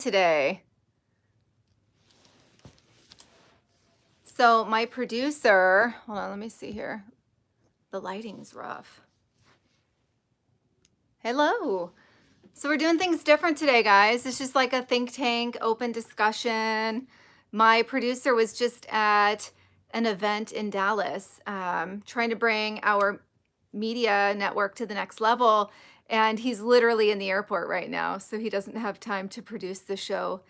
today. So my producer, hold on, let me see here. The lighting's rough. Hello. So we're doing things different today, guys. It's just like a think tank, open discussion. My producer was just at an event in Dallas, trying to bring our media network to the next level. And he's literally in the airport right now, so he doesn't have time to produce the show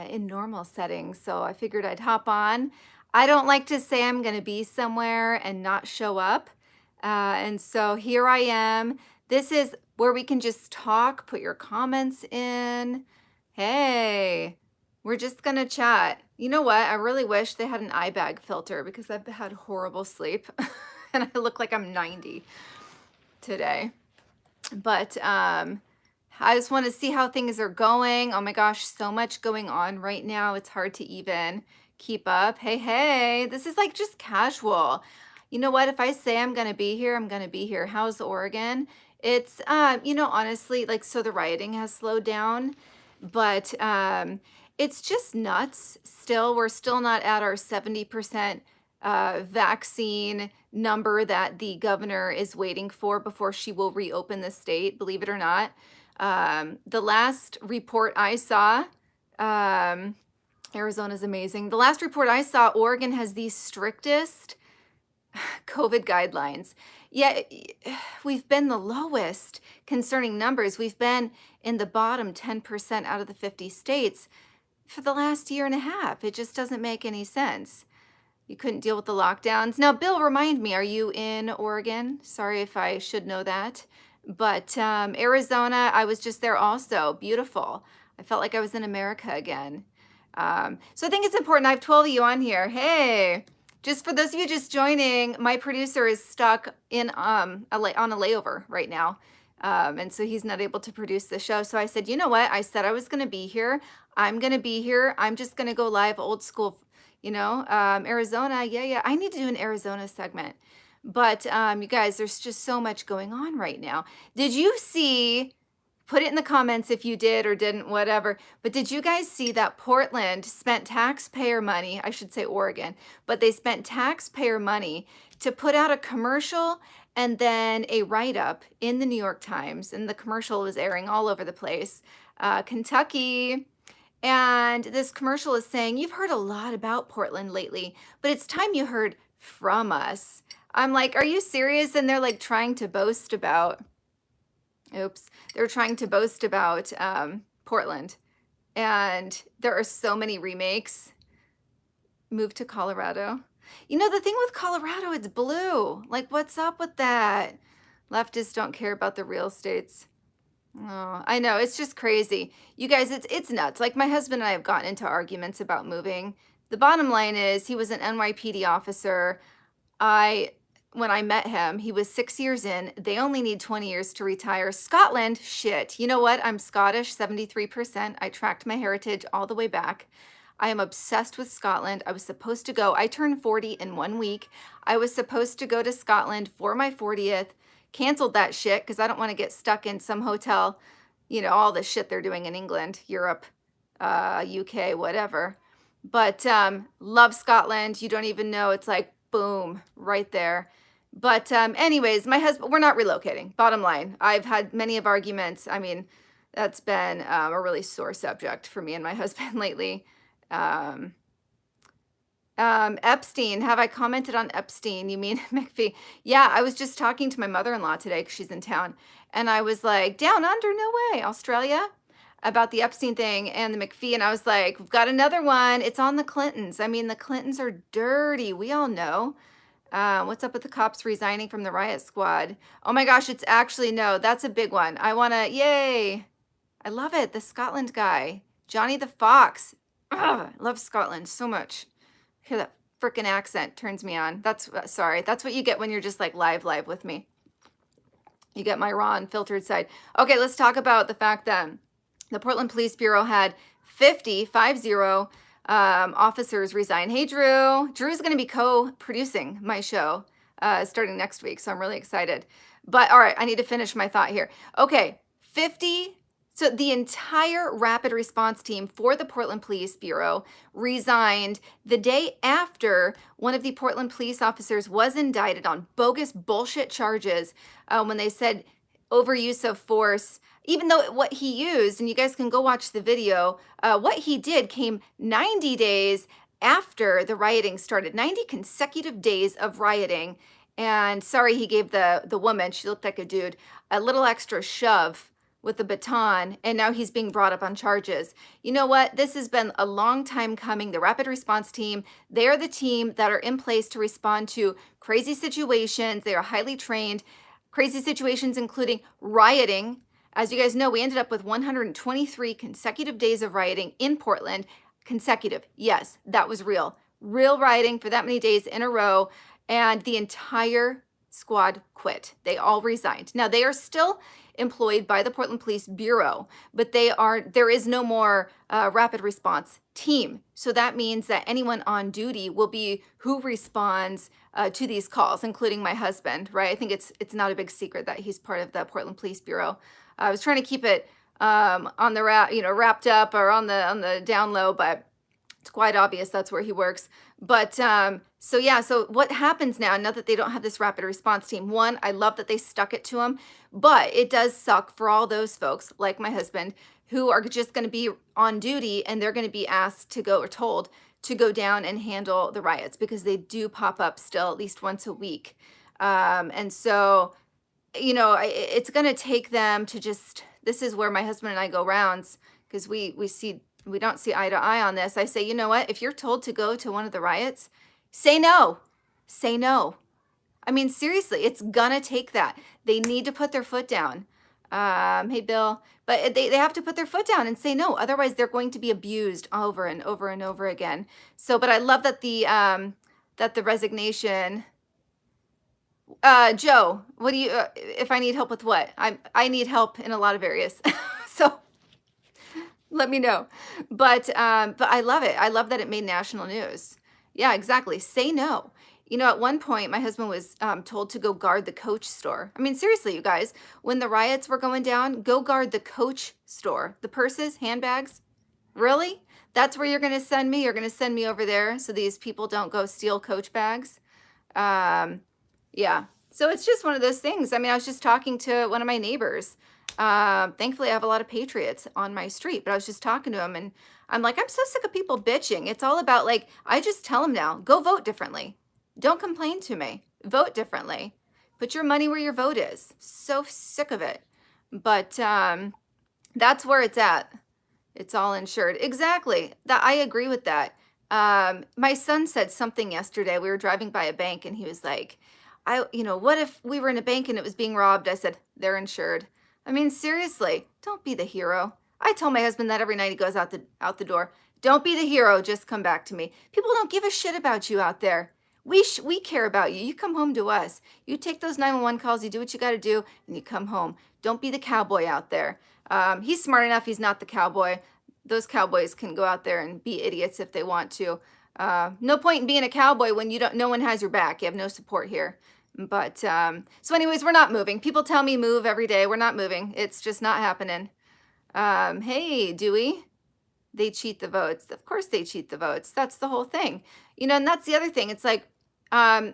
in normal settings. So I figured I'd hop on. I don't like to say I'm going to be somewhere and not show up. And so here I am. This is where we can just talk, put your comments in. Hey, we're just going to chat. You know what? I really wish they had an eye bag filter because I've had horrible sleep and I look like I'm 90 today. But I just want to see how things are going. Oh my gosh, so much going on right now. It's hard to even keep up. Hey, this is like just casual. You know what? If I say I'm going to be here, I'm going to be here. How's Oregon? It's, honestly, like, so the rioting has slowed down, but it's just nuts. Still, we're still not at our 70% vaccine number that the governor is waiting for before she will reopen the state, believe it or not. The last report I saw, Arizona's amazing. The last report I saw, Oregon has the strictest COVID guidelines. Yeah, we've been the lowest concerning numbers. We've been in the bottom 10% out of the 50 states for the last year and a half. It just doesn't make any sense. You couldn't deal with the lockdowns. Now, Bill, remind me, are you in Oregon? Sorry if I should know that. But Arizona, I was just there also. Beautiful. I felt like I was in America again. So I think it's important. I have 12 of you on here. Hey, just for those of you just joining, my producer is stuck in on a layover right now. And so he's not able to produce the show. So I said, you know what? I said I was going to be here. I'm going to be here. I'm just going to go live old school, Arizona. Yeah. I need to do an Arizona segment. But you guys, there's just so much going on right now. Did you see, put it in the comments if you did or didn't, whatever. But did you guys see that Portland spent taxpayer money, I should say Oregon, but they spent taxpayer money to put out a commercial and then a write-up in the New York Times, and the commercial was airing all over the place. Kentucky. And this commercial is saying, you've heard a lot about Portland lately, but it's time you heard from us. I'm like, are you serious? And they're like trying to boast about, they're trying to boast about Portland. And there are so many remakes. Move to Colorado. You know, the thing with Colorado, it's blue. Like, what's up with that? Leftists don't care about the real estates. Oh, I know. It's just crazy. You guys, it's nuts. Like, my husband and I have gotten into arguments about moving. The bottom line is he was an NYPD officer. When I met him, he was 6 years in. They only need 20 years to retire. Scotland, shit. You know what? I'm Scottish, 73%. I tracked my heritage all the way back. I am obsessed with Scotland. I was supposed to go. I turned 40 in 1 week. I was supposed to go to Scotland for my 40th. Canceled that shit because I don't want to get stuck in some hotel, all the shit they're doing in England, Europe, UK, whatever. But love Scotland. You don't even know. It's like, boom, right there. But anyways, my husband, we're not relocating. Bottom line, I've had many of arguments. I mean, that's been a really sore subject for me and my husband lately. Epstein, have I commented on Epstein? You mean McPhee? Yeah, I was just talking to my mother-in-law today because she's in town. And I was like, down under, no way, Australia, about the Epstein thing and the McPhee. And I was like, we've got another one. It's on the Clintons. I mean, the Clintons are dirty. We all know. What's up with the cops resigning from the riot squad? Oh my gosh, it's actually, no, that's a big one. I want to, yay. I love it. The Scotland guy, Johnny the Fox. Ugh, I love Scotland so much. Hear that freaking accent turns me on. That's what you get when you're just like live with me. You get my raw unfiltered side. Okay, let's talk about the fact that the Portland Police Bureau had 50 officers resign. Hey, Drew. Drew's going to be co-producing my show starting next week, so I'm really excited. But all right, I need to finish my thought here. Okay, 50 So the entire rapid response team for the Portland Police Bureau resigned the day after one of the Portland police officers was indicted on bogus bullshit charges when they said overuse of force, even though what he used, and you guys can go watch the video, what he did came 90 days after the rioting started, 90 consecutive days of rioting. And sorry, he gave the woman, she looked like a dude, a little extra shove with the baton, and now he's being brought up on charges. You know what? This has been a long time coming. The rapid response team, they are the team that are in place to respond to crazy situations. They are highly trained. Crazy situations including rioting. As you guys know, we ended up with 123 consecutive days of rioting in Portland. Consecutive. Yes, that was real. Real rioting for that many days in a row. And the entire squad quit. They all resigned. Now, they are still employed by the Portland Police Bureau, but there is no more rapid response team. So that means that anyone on duty will be who responds to these calls, including my husband, right? I think it's not a big secret that he's part of the Portland Police Bureau. I was trying to keep it on the wrapped up or on the down low, but it's quite obvious that's where he works. But so what happens now that they don't have this rapid response team? One, I love that they stuck it to them, but it does suck for all those folks like my husband who are just going to be on duty and they're going to be asked to go or told to go down and handle the riots because they do pop up still at least once a week. And so, it's going to take them to this is where my husband and I go rounds because we don't see eye to eye on this. I say, you know what? If you're told to go to one of the riots, say no. Say no. I mean, seriously, it's gonna take that. They need to put their foot down. Hey, Bill. But they have to put their foot down and say no. Otherwise, they're going to be abused over and over and over again. So, but I love that the resignation. Joe, what do you? If I need help with what? I need help in a lot of areas. So let me know. But I love it. I love that it made national news. Yeah, exactly. Say no. At one point, my husband was told to go guard the Coach store. I mean, seriously, you guys, when the riots were going down, go guard the Coach store. The purses, handbags. Really? That's where you're going to send me? You're going to send me over there so these people don't go steal Coach bags? Yeah. So it's just one of those things. I mean, I was just talking to one of my neighbors. Thankfully, I have a lot of patriots on my street, but I was just talking to him and I'm like, I'm so sick of people bitching. It's all about I just tell them now, go vote differently. Don't complain to me. Vote differently. Put your money where your vote is. So sick of it. But that's where it's at. It's all insured. Exactly. I agree with that. My son said something yesterday. We were driving by a bank and he was like, what if we were in a bank and it was being robbed? I said, they're insured. I mean, seriously, don't be the hero. I tell my husband that every night he goes out the door. Don't be the hero. Just come back to me. People don't give a shit about you out there. We care about you. You come home to us. You take those 911 calls. You do what you got to do, and you come home. Don't be the cowboy out there. He's smart enough. He's not the cowboy. Those cowboys can go out there and be idiots if they want to. No point in being a cowboy when no one has your back. You have no support here. But so anyways, we're not moving. People tell me move every day. We're not moving. It's just not happening. Hey, Dewey. They cheat the votes. Of course they cheat the votes. That's the whole thing. And that's the other thing. It's like,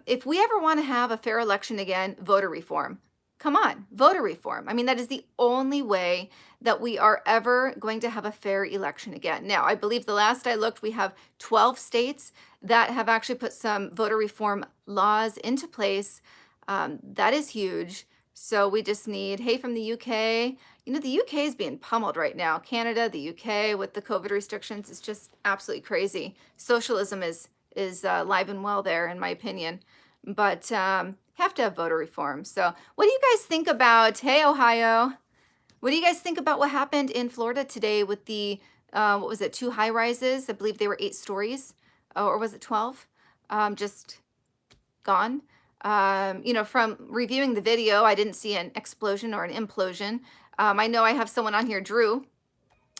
if we ever want to have a fair election again, voter reform. Come on, voter reform. I mean, that is the only way that we are ever going to have a fair election again. Now, I believe the last I looked, we have 12 states that have actually put some voter reform laws into place. That is huge. So we just need, hey, from the UK, the UK is being pummeled right now. Canada, the UK with the COVID restrictions is just absolutely crazy. Socialism is alive and well there, in my opinion. But have to have voter reform. So what do you guys think about, hey, Ohio, what do you guys think about what happened in Florida today with the, 2 high rises? I believe they were 8 stories, or was it 12? Just gone. From reviewing the video, I didn't see an explosion or an implosion. I know I have someone on here, Drew.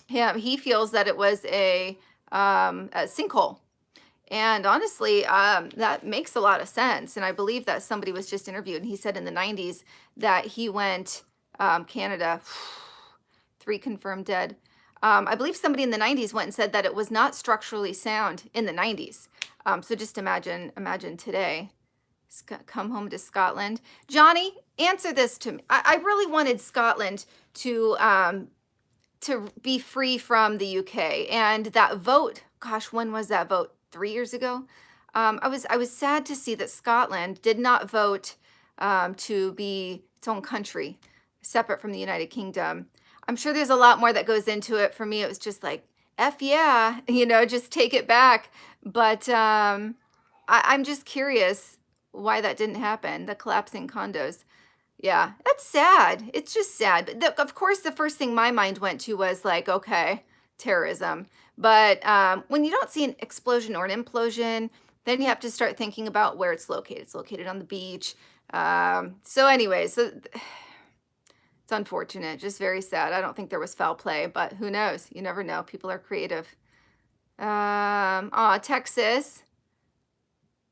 He feels that it was a sinkhole. And honestly, that makes a lot of sense. And I believe that somebody was just interviewed and he said in the 90s that he went Canada 3 confirmed dead. I believe somebody in the 90s went and said that it was not structurally sound in the 90s. So just imagine today. Come home to Scotland. Johnny, answer this to me. I really wanted Scotland to be free from the UK, and that vote. Gosh, when was that vote? 3 years ago. I was sad to see that Scotland did not vote to be its own country, separate from the United Kingdom. I'm sure there's a lot more that goes into it. For me, it was just like, F yeah, just take it back. But I'm just curious why that didn't happen, the collapsing condos. Yeah, that's sad. It's just sad. But of course, the first thing my mind went to was like, okay, terrorism. But when you don't see an explosion or an implosion, then you have to start thinking about where it's located. It's located on the beach. So anyways, it's unfortunate, just very sad. I don't think there was foul play, but who knows? You never know. People are creative. Texas.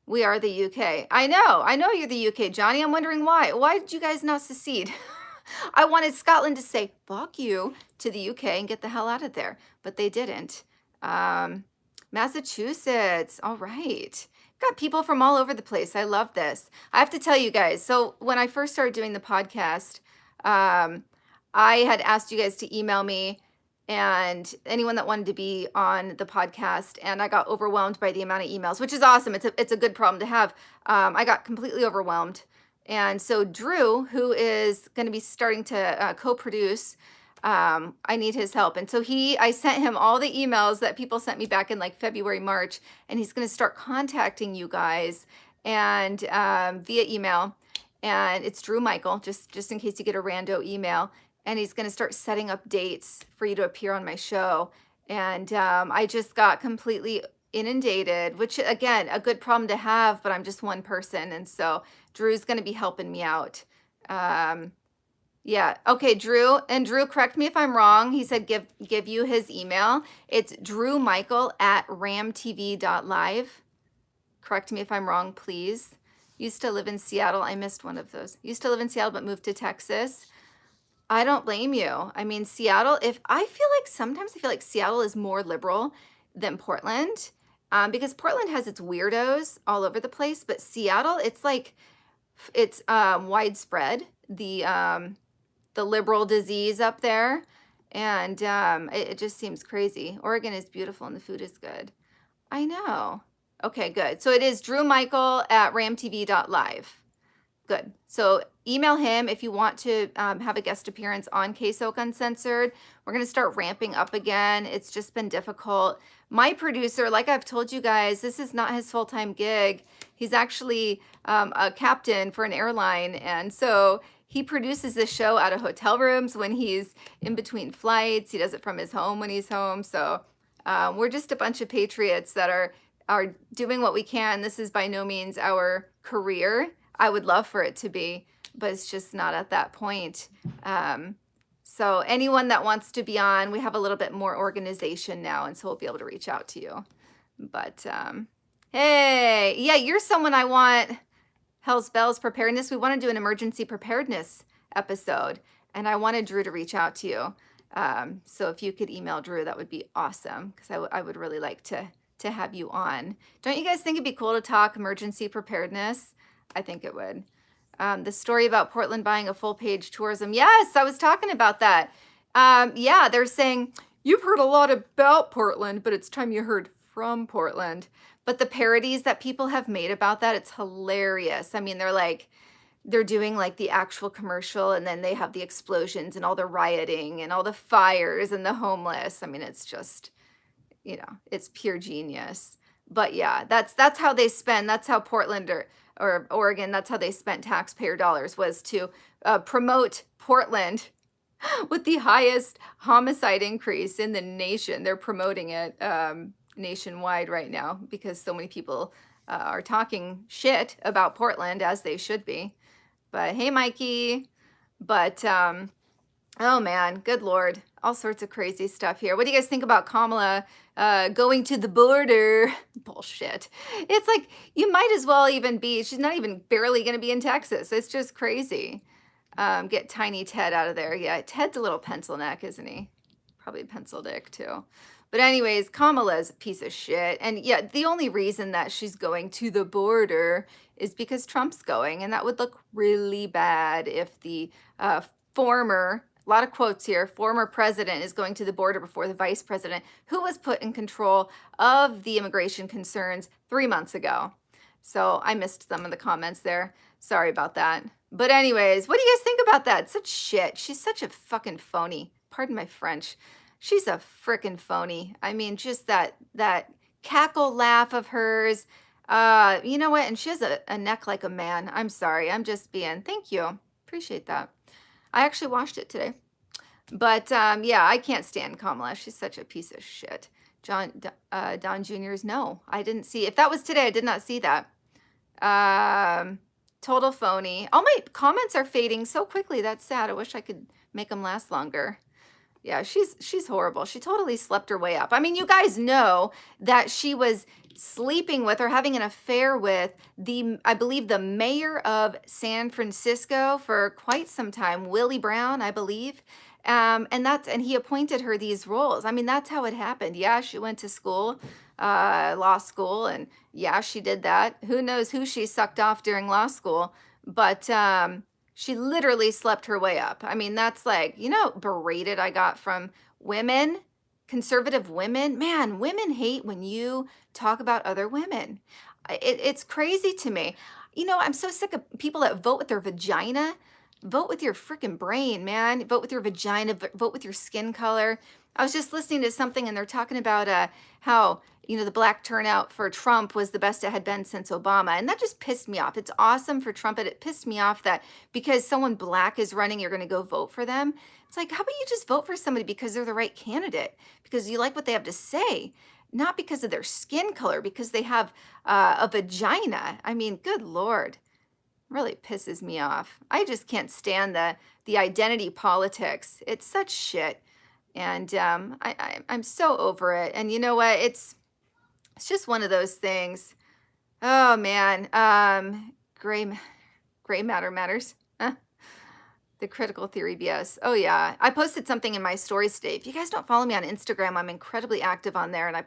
We are the UK. I know you're the UK, Johnny. I'm wondering why. Why did you guys not secede? I wanted Scotland to say, fuck you, to the UK and get the hell out of there, but they didn't. Massachusetts. All right. Got people from all over the place. I love this. I have to tell you guys. So when I first started doing the podcast, I had asked you guys to email me and anyone that wanted to be on the podcast, and I got overwhelmed by the amount of emails, which is awesome. It's a good problem to have. I got completely overwhelmed. And so Drew, who is going to be starting to co-produce, I need his help. And so I sent him all the emails that people sent me back in like February, March, and he's going to start contacting you guys and via email. And it's Drew Michael, just in case you get a rando email. And he's going to start setting up dates for you to appear on my show. And I just got completely inundated, which again, a good problem to have, but I'm just one person. And so Drew's going to be helping me out. Yeah. Okay, Drew. And Drew, correct me if I'm wrong. He said give you his email. It's drewmichael@ramtv.live. Correct me if I'm wrong, please. Used to live in Seattle. I missed one of those. Used to live in Seattle, but moved to Texas. I don't blame you. I mean, Seattle, sometimes I feel like Seattle is more liberal than Portland, because Portland has its weirdos all over the place, but Seattle, it's widespread, the liberal disease up there, and it just seems crazy. Oregon is beautiful and the food is good. I know. Okay, good. So it is drewmichael@ramtv.live. Good. So email him if you want to have a guest appearance on Ksok Uncensored. We're going to start ramping up again. It's just been difficult. My producer, like I've told you guys, this is not his full-time gig. He's actually a captain for an airline. And so he produces this show out of hotel rooms when he's in between flights. He does it from his home when he's home. So we're just a bunch of patriots that are doing what we can. This is by no means our career. I would love for it to be, but it's just not at that point. So anyone that wants to be on, we have a little bit more organization now, and so we'll be able to reach out to you. But hey, yeah, you're someone I want. Hell's Bells Preparedness. We want to do an emergency preparedness episode, and I wanted Drew to reach out to you. So if you could email Drew, that would be awesome, because I would really like to have you on. Don't you guys think it'd be cool to talk emergency preparedness? I think it would. The story about Portland buying a full-page tourism. Yes, I was talking about that. Yeah, they're saying, you've heard a lot about Portland, but it's time you heard from Portland. But the parodies that people have made about that, it's hilarious. I mean, they're doing like the actual commercial, and then they have the explosions and all the rioting and all the fires and the homeless. I mean, it's just, it's pure genius. But yeah, that's how they spend. That's how Portland or Oregon, that's how they spent taxpayer dollars, was to promote Portland with the highest homicide increase in the nation. They're promoting it nationwide right now because so many people are talking shit about Portland, as they should be. But hey, Mikey. But oh man, good Lord. All sorts of crazy stuff here. What do you guys think about Kamala going to the border? Bullshit. It's like, you might as well even she's not even barely going to be in Texas. It's just crazy. Get tiny Ted out of there. Yeah, Ted's a little pencil neck, isn't he? Probably pencil dick too. But anyways, Kamala's a piece of shit. And yeah, the only reason that she's going to the border is because Trump's going. And that would look really bad if the former, a lot of quotes here, former president is going to the border before the vice president, who was put in control of the immigration concerns 3 months ago. So I missed some of the comments there. Sorry about that. But anyways, what do you guys think about that? Such shit. She's such a fucking phony. Pardon my French. She's a frickin' phony. I mean, just that cackle laugh of hers. You know what? And she has a neck like a man. I'm sorry. I'm just being. Thank you. Appreciate that. I actually watched it today. But yeah, I can't stand Kamala. She's such a piece of shit. Don Jr.'s no. I didn't see. If that was today, I did not see that. Total phony. All my comments are fading so quickly. That's sad. I wish I could make them last longer. Yeah, she's horrible. She totally slept her way up. I mean, you guys know that she was sleeping with or having an affair with I believe the mayor of San Francisco for quite some time, Willie Brown, I believe. And he appointed her these roles. I mean, that's how it happened. Yeah, she went to school, law school, and yeah, she did that. Who knows who she sucked off during law school, but she literally slept her way up. I mean, that's like, berated I got from women, conservative women. Man, women hate when you talk about other women. It's crazy to me. I'm so sick of people that vote with their vagina. Vote with your freaking brain, man. Vote with your vagina. Vote with your skin color. I was just listening to something and they're talking about how, the black turnout for Trump was the best it had been since Obama. And that just pissed me off. It's awesome for Trump, but it pissed me off that because someone black is running, you're going to go vote for them. It's like, how about you just vote for somebody because they're the right candidate? Because you like what they have to say, not because of their skin color, because they have a vagina. I mean, good Lord. Really pisses me off. I just can't stand the identity politics. It's such shit. And I'm so over it. And you know what? It's just one of those things. Oh man. Gray matter matters. Huh? The critical theory BS. Oh yeah. I posted something in my stories today. If you guys don't follow me on Instagram, I'm incredibly active on there, and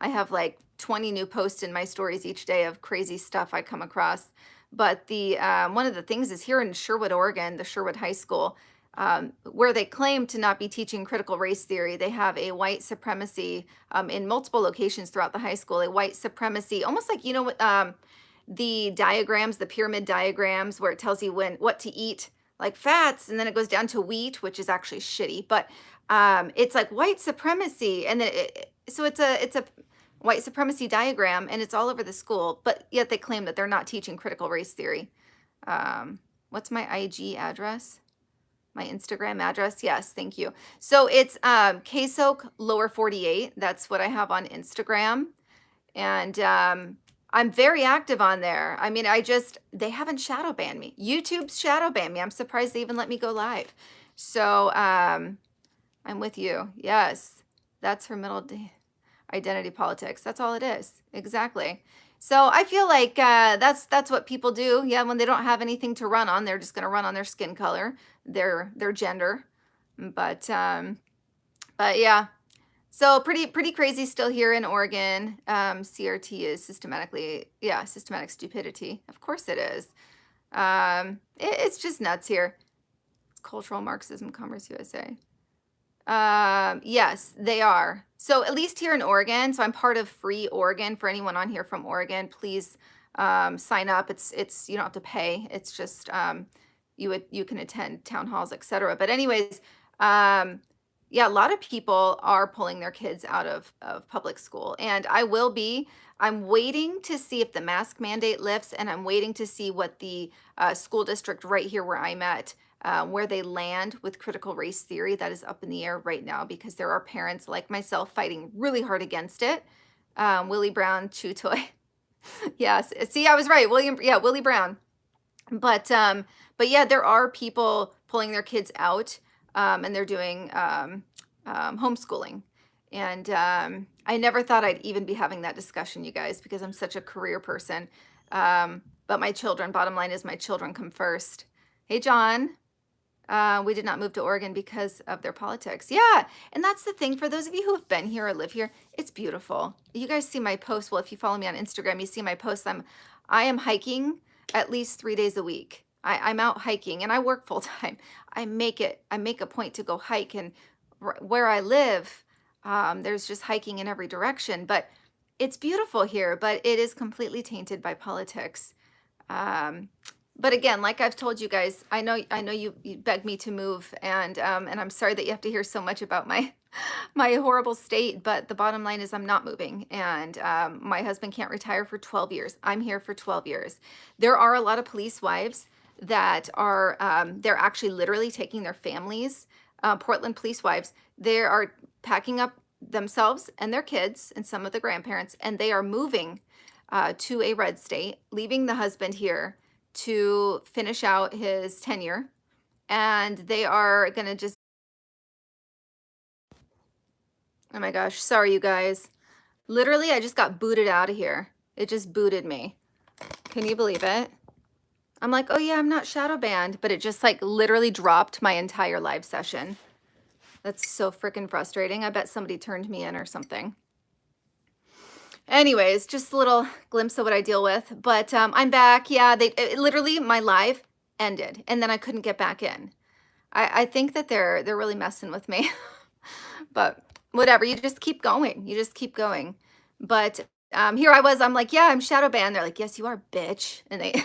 I have like 20 new posts in my stories each day of crazy stuff I come across. But the one of the things is here in Sherwood, Oregon, the Sherwood High School, where they claim to not be teaching critical race theory. They have a white supremacy in multiple locations throughout the high school, a white supremacy, almost like, the diagrams, the pyramid diagrams, where it tells you what to eat, like fats, and then it goes down to wheat, which is actually shitty. But it's like white supremacy, and then so it's a white supremacy diagram, and it's all over the school, but yet they claim that they're not teaching critical race theory. What's my IG address? My Instagram address? Yes, thank you. So it's Ksok lower 48. That's what I have on Instagram. And I'm very active on there. I mean, they haven't shadow banned me. YouTube's shadow banned me. I'm surprised they even let me go live. So I'm with you. Yes, that's her middle day. Identity politics. That's all it is. Exactly. So I feel like that's what people do. Yeah, when they don't have anything to run on, they're just going to run on their skin color, their gender. But yeah. So pretty crazy still here in Oregon. CRT is systematic stupidity. Of course it is. It's just nuts here. It's cultural Marxism, Commerce USA. Yes, they are. So at least here in Oregon, so I'm part of Free Oregon. For anyone on here from Oregon, please sign up. It's you don't have to pay. It's just you can attend town halls, etc. But anyways, yeah, a lot of people are pulling their kids out of public school, and I'm waiting to see if the mask mandate lifts, and I'm waiting to see what the school district right here where I'm at, where they land with critical race theory. That is up in the air right now because there are parents like myself fighting really hard against it. Willie Brown, chew toy. Yes, see, I was right. Willie Brown. But yeah, there are people pulling their kids out, and they're doing homeschooling. And I never thought I'd even be having that discussion, you guys, because I'm such a career person. But my children, bottom line is my children come first. Hey, John. We did not move to Oregon because of their politics. Yeah, and that's the thing. For those of you who have been here or live here, it's beautiful. You guys see my posts. Well, if you follow me on Instagram, you see my posts. I am hiking at least 3 days a week. I'm out hiking, and I work full time. I make a point to go hike, and where I live, there's just hiking in every direction. But it's beautiful here, but it is completely tainted by politics. Um, but again, like I've told you guys, I know you begged me to move, and I'm sorry that you have to hear so much about my my horrible state. But the bottom line is I'm not moving, and my husband can't retire for 12 years. I'm here for 12 years. There are a lot of police wives that are they're actually literally taking their families. Portland police wives, they are packing up themselves and their kids and some of the grandparents, and they are moving to a red state, leaving the husband here to finish out his tenure. And they are going to just, oh my gosh, sorry, you guys. Literally, I just got booted out of here. It just booted me. Can you believe it? I'm like, oh yeah, I'm not shadow banned, but it just like literally dropped my entire live session. That's so freaking frustrating. I bet somebody turned me in or something. Anyways, just a little glimpse of what I deal with. But I'm back. Yeah, literally my live ended, and then I couldn't get back in. I think that they're really messing with me. But whatever, you just keep going. You just keep going. But here I was. I'm like, yeah, I'm shadow banned. They're like, yes, you are, bitch. And they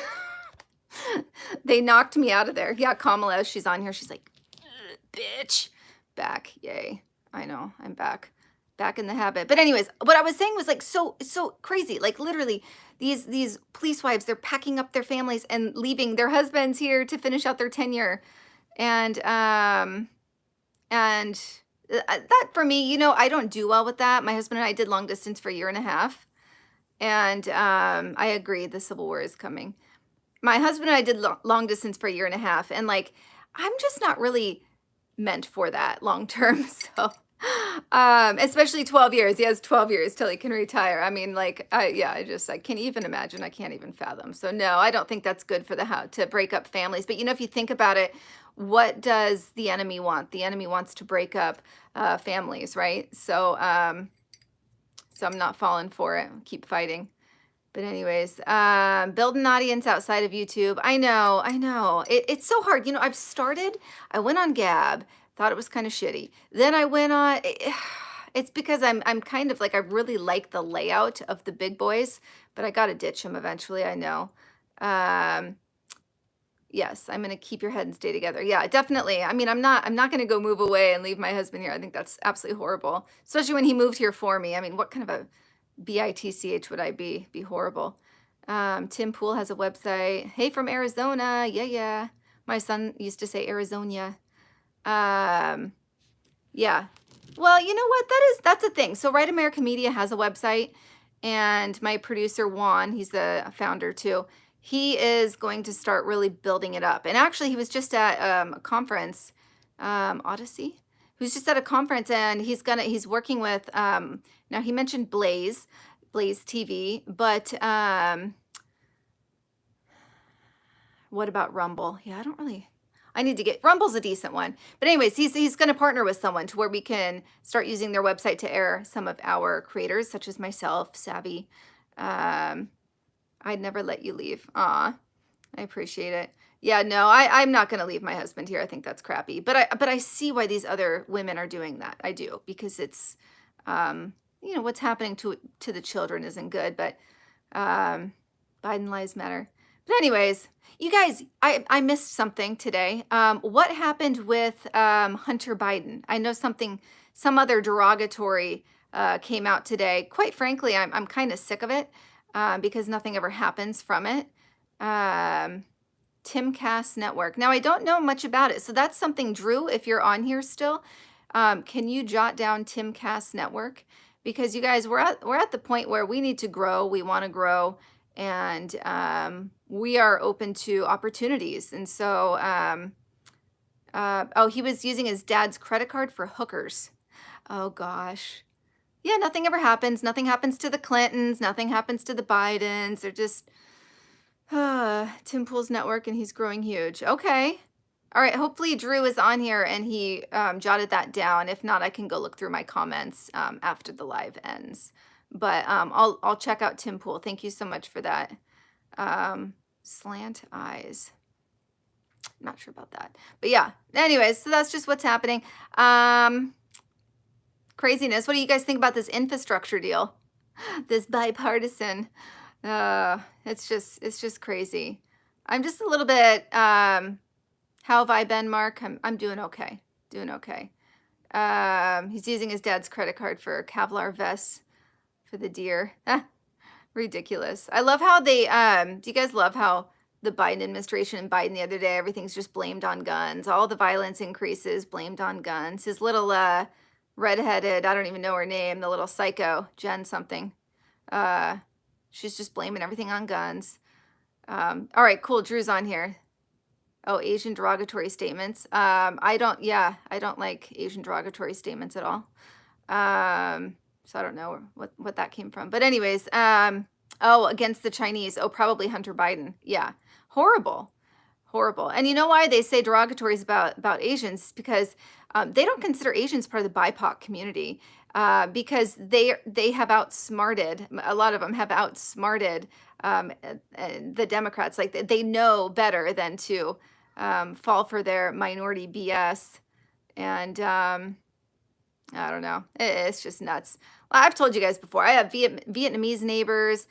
they knocked me out of there. Yeah, Kamala, she's on here. She's like, bitch. Back. Yay. I know. I'm back. Back in the habit. But anyways, what I was saying was like so crazy. Like literally these police wives, they're packing up their families and leaving their husbands here to finish out their tenure. And that for me, I don't do well with that. My husband and I did long distance for a year and a half. And I agree the Civil War is coming. My husband and I did long distance for a year and a half, and like I'm just not really meant for that long term. So especially 12 years. He has 12 years till he can retire. I mean, like, I can't even imagine. I can't even fathom. So no, I don't think that's good for to break up families. But if you think about it, what does the enemy want? The enemy wants to break up families, right? So so I'm not falling for it. Keep fighting. But anyways, build an audience outside of YouTube. I know. It's so hard. I went on Gab, thought it was kind of shitty. Then I went on, it's because I'm kind of like, I really like the layout of the big boys, but I got to ditch them eventually. I know. Yes, I'm going to keep your head and stay together. Yeah, definitely. I mean, I'm not going to go move away and leave my husband here. I think that's absolutely horrible, especially when he moved here for me. I mean, what kind of a bitch would I be? Be horrible. Tim Pool has a website. Hey, from Arizona. Yeah. My son used to say Arizonia. Yeah. Well, you know what? That's a thing. So Right American Media has a website, and my producer Juan, he's the founder too. He is going to start really building it up. And actually, he was just at a conference, Odyssey. He was just at a conference, and he's working with. Now he mentioned Blaze TV, but what about Rumble? Yeah, I need to get Rumble's a decent one. But anyways, he's going to partner with someone to where we can start using their website to air some of our creators, such as myself, Savvy. I'd never let you leave. Aw, I appreciate it. Yeah, no, I'm not going to leave my husband here. I think that's crappy. But I see why these other women are doing that. I do, because it's what's happening to the children isn't good. But Biden lives matter. But anyways, you guys, I missed something today. What happened with Hunter Biden? I know some other derogatory came out today. Quite frankly, I'm kind of sick of it because nothing ever happens from it. Timcast Network. Now, I don't know much about it. So that's something, Drew, if you're on here still, can you jot down Timcast Network? Because you guys, we're at the point where we need to grow. We want to grow. And we are open to opportunities. And so, he was using his dad's credit card for hookers. Oh, gosh. Yeah, nothing ever happens. Nothing happens to the Clintons. Nothing happens to the Bidens. They're just Tim Pool's network, and he's growing huge. Okay. All right, hopefully Drew is on here and he jotted that down. If not, I can go look through my comments after the live ends. But I'll check out Tim Pool. Thank you so much for that. Slant eyes. Not sure about that. But yeah, anyways, so that's just what's happening. Craziness. What do you guys think about this infrastructure deal? This bipartisan. It's just crazy. I'm just a little bit how have I been, Mark? I'm doing okay. Doing okay. He's using his dad's credit card for Kevlar vests for the deer. Ridiculous. I love how they do you guys love how the Biden administration and Biden the other day, everything's just blamed on guns. All the violence increases blamed on guns. His little redheaded, I don't even know her name, the little psycho, Jen something. She's just blaming everything on guns. All right, cool. Drew's on here. Oh, Asian derogatory statements. I don't like Asian derogatory statements at all. So I don't know what that came from. But anyways, against the Chinese. Oh, probably Hunter Biden. Yeah. Horrible. Horrible. And you know why they say derogatories about Asians? Because they don't consider Asians part of the BIPOC community. Because they have outsmarted, a lot of them have outsmarted the Democrats. Like they know better than to fall for their minority BS. And I don't know. It's just nuts. I've told you guys before. I have Vietnamese neighbors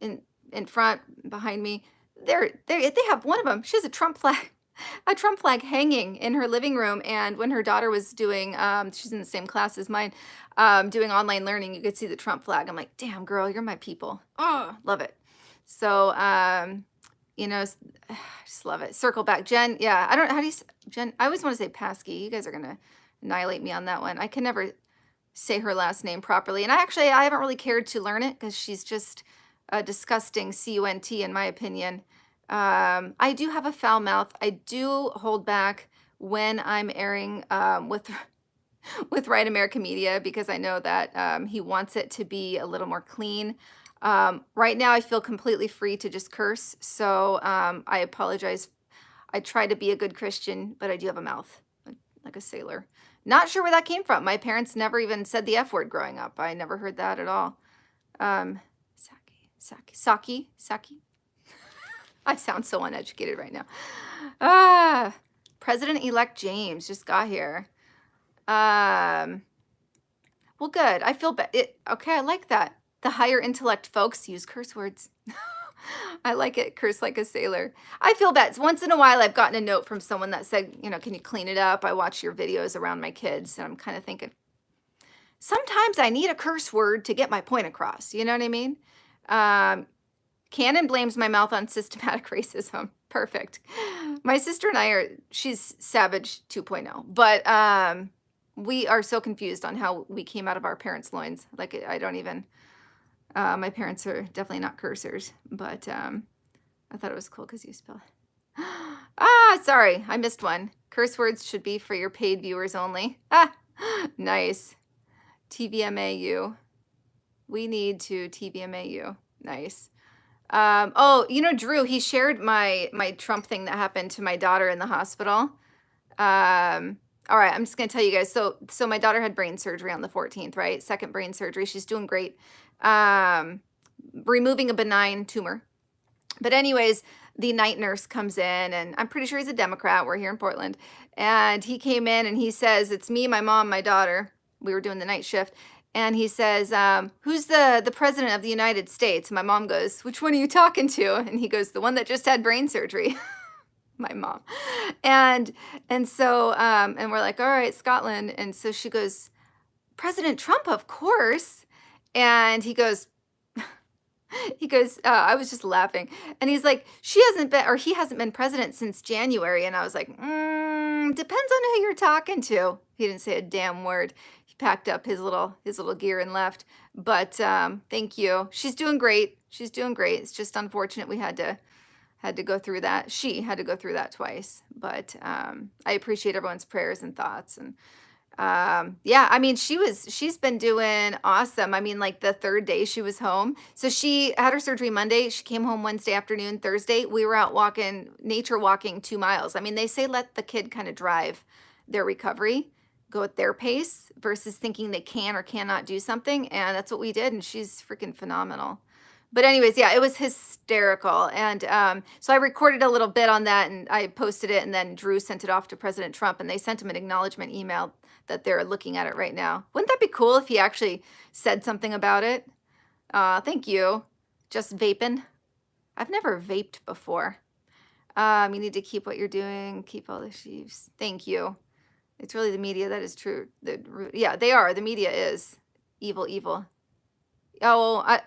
in front, behind me. They have one of them. She has a Trump flag hanging in her living room. And when her daughter was doing, she's in the same class as mine, doing online learning, you could see the Trump flag. I'm like, damn, girl, you're my people. Oh, love it. So, you know, I just love it. Circle back. Jen, yeah, I don't know. How do you, Jen, I always want to say Paskey. You guys are going to annihilate me on that one. I can never say her last name properly. And I haven't really cared to learn it because she's just a disgusting cunt in my opinion. I do have a foul mouth. I do hold back when I'm airing with Right American Media because I know that he wants it to be a little more clean. Right now I feel completely free to just curse. So I apologize. I try to be a good Christian, but I do have a mouth like a sailor. Not sure where that came from. My parents never even said the F word growing up. I never heard that at all. Saki. I sound so uneducated right now. President-elect James just got here. Well, good. I feel okay, I like that. The higher intellect folks use curse words. I like it. Curse like a sailor. I feel bad. Once in a while, I've gotten a note from someone that said, can you clean it up? I watch your videos around my kids, and I'm kind of thinking, sometimes I need a curse word to get my point across. You know what I mean? Cannon blames my mouth on systematic racism. Perfect. My sister and I she's Savage 2.0, but we are so confused on how we came out of our parents' loins. Like, I don't even... my parents are definitely not cursers, but I thought it was cool because you spell. Sorry, I missed one. Curse words should be for your paid viewers only. Nice. TVMAU. We need to TVMAU. Nice. Drew, he shared my Trump thing that happened to my daughter in the hospital. All right, I'm just going to tell you guys. So my daughter had brain surgery on the 14th, right? Second brain surgery. She's doing great. Removing a benign tumor. But anyways, the night nurse comes in, and I'm pretty sure he's a Democrat. We're here in Portland. And he came in and he says, it's me, my mom, my daughter. We were doing the night shift. And he says, who's the president of the United States? My mom goes, which one are you talking to? And he goes, the one that just had brain surgery. My mom. And so, and we're like, all right, Scotland. And so she goes, President Trump, of course. And he goes, I was just laughing. And he's like, he hasn't been president since January. And I was like, depends on who you're talking to. He didn't say a damn word. He packed up his little gear and left. But thank you. She's doing great. It's just unfortunate we had to go through that. She had to go through that twice. But I appreciate everyone's prayers and thoughts. And Yeah, I mean, she's been doing awesome. I mean, like the third day she was home. So she had her surgery Monday. She came home Wednesday afternoon. Thursday, we were out walking, nature walking 2 miles. I mean, they say let the kid kind of drive their recovery, go at their pace versus thinking they can or cannot do something. And that's what we did. And she's freaking phenomenal. But anyways, yeah, it was hysterical. And so I recorded a little bit on that and I posted it, and then Drew sent it off to President Trump, and they sent him an acknowledgement email that they're looking at it right now. Wouldn't that be cool if he actually said something about it? Thank you. Just vaping. I've never vaped before. You need to keep what you're doing. Keep all the sheaves. Thank you. It's really the media that is true. Yeah, they are. The media is evil, evil. Oh,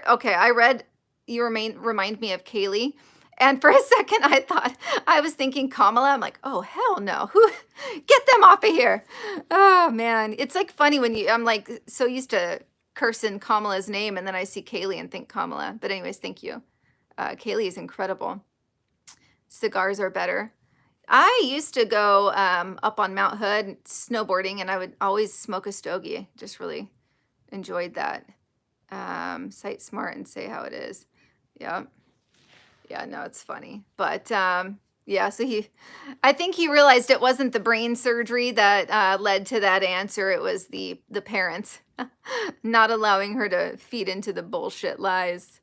okay. I read you remind me of Kaylee. And for a second, I was thinking Kamala. I'm like, oh, hell no. Get them off of here. Oh, man. It's like funny when I'm like so used to cursing Kamala's name, and then I see Kaylee and think Kamala. But anyways, thank you. Kaylee is incredible. Cigars are better. I used to go up on Mount Hood snowboarding, and I would always smoke a stogie. Just really enjoyed that. Cite smart and say how it is. Yeah. Yeah, no, it's funny. But yeah, so I think he realized it wasn't the brain surgery that led to that answer. It was the parents not allowing her to feed into the bullshit lies.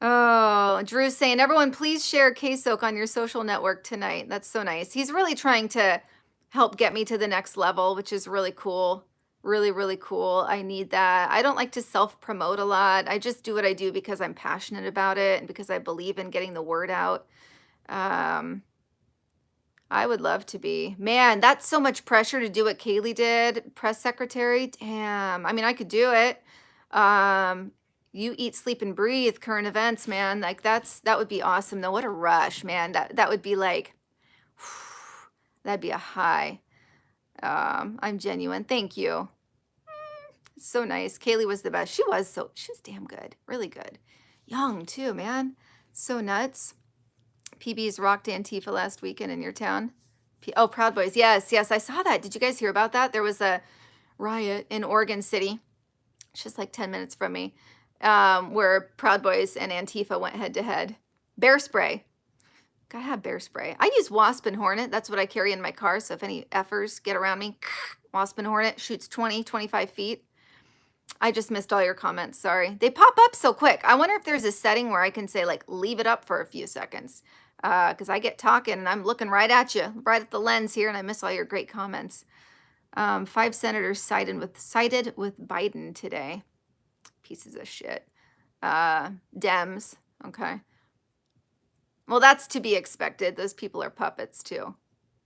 Oh, Drew's saying, everyone, please share Ksok on your social network tonight. That's so nice. He's really trying to help get me to the next level, which is really cool. Really, really cool. I need that. I don't like to self-promote a lot. I just do what I do because I'm passionate about it and because I believe in getting the word out. I would love to be. Man, that's so much pressure to do what Kaylee did, press secretary. Damn. I mean, I could do it. You eat, sleep, and breathe current events, man. Like that would be awesome though. What a rush, man. That would be like, that'd be a high. I'm genuine. Thank you. So nice. Kaylee was the best. She was damn good. Really good. Young too, man. So nuts. PB's rocked Antifa last weekend in your town. Oh, Proud Boys. Yes, I saw that. Did you guys hear about that? There was a riot in Oregon City. It's just like 10 minutes from me. Where Proud Boys and Antifa went head to head. Bear spray. Gotta have bear spray. I use Wasp and Hornet. That's what I carry in my car. So if any effers get around me, Wasp and Hornet shoots 20, 25 feet. I just missed all your comments. Sorry. They pop up so quick. I wonder if there's a setting where I can say, like, leave it up for a few seconds. Because I get talking and I'm looking right at you, right at the lens here, and I miss all your great comments. 5 senators sided with Biden today. Pieces of shit. Dems. Okay. Well, that's to be expected. Those people are puppets too.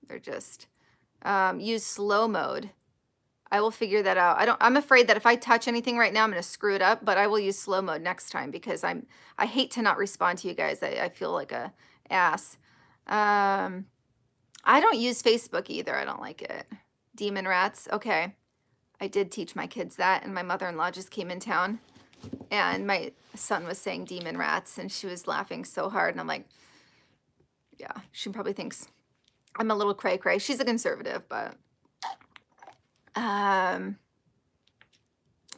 They're just use slow mode. I will figure that out. I'm afraid that if I touch anything right now, I'm going to screw it up, but I will use slow mode next time because I hate to not respond to you guys. I feel like a ass. I don't use Facebook either. I don't like it. Demon rats. Okay. I did teach my kids that, and my mother-in-law just came in town, and my son was saying demon rats, and she was laughing so hard, and I'm like, yeah, she probably thinks I'm a little cray-cray. She's a conservative, but